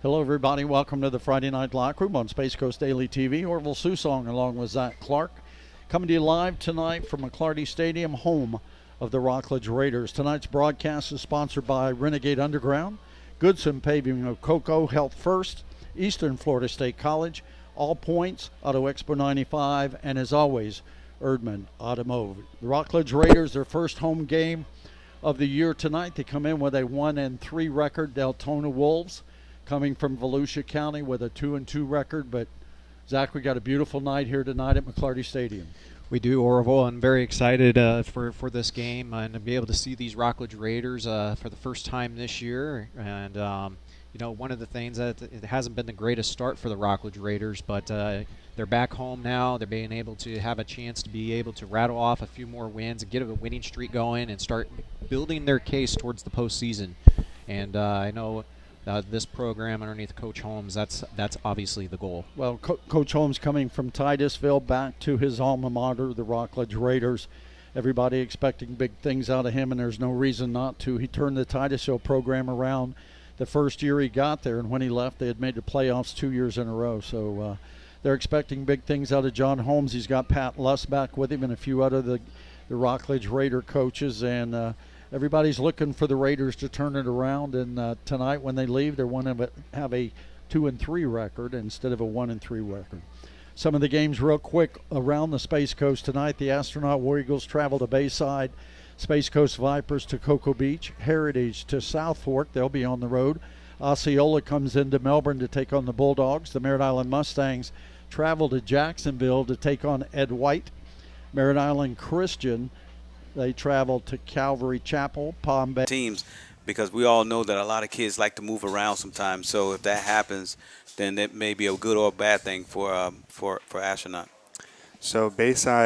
Hello, everybody. Welcome to the Friday Night Locker Room on Space Coast Daily TV. Orville Susong along with Zach Clark. Coming to you live tonight from McClarty Stadium, home of the Rockledge Raiders. Tonight's broadcast is sponsored by Renegade Underground, Goodson Paving of Cocoa, Health First, Eastern Florida State College, All Points, Auto Expo 95, and as always, Erdman Automotive. The Rockledge Raiders, their first home game of the year tonight. They come in with a 1-3 record. Deltona Wolves coming from Volusia County with a 2-2 record. But Zach, we got a beautiful night here tonight at McClarty Stadium. We do, Orville. I'm very excited for this game and to be able to see these Rockledge Raiders for the first time this year. And one of the things that it hasn't been the greatest start for the Rockledge Raiders, but they're back home now. They're being able to have a chance to be able to rattle off a few more wins and get a winning streak going and start building their case towards the postseason. And I know this program underneath Coach Holmes, that's obviously the goal. Well, Coach Holmes coming from Titusville back to his alma mater, the Rockledge Raiders. Everybody expecting big things out of him, and there's no reason not to. He turned the Titusville program around the first year he got there, and when he left, they had made the playoffs 2 years in a row. So they're expecting big things out of John Holmes. He's got Pat Luss back with him and a few other the Rockledge Raider coaches, and everybody's looking for the Raiders to turn it around. And tonight, when they leave, they want to have a 2-3 record instead of a 1-3 record. Some of the games real quick around the Space Coast tonight. The Astronaut War Eagles travel to Bayside. Space Coast Vipers to Cocoa Beach. Heritage to South Fork. They'll be on the road. Osceola comes into Melbourne to take on the Bulldogs. The Merritt Island Mustangs travel to Jacksonville to take on Ed White. Merritt Island Christian, they travel to Calvary Chapel, Palm Bay. Teams, because we all know that a lot of kids like to move around sometimes. So if that happens, then it may be a good or a bad thing for Astronaut. So Bayside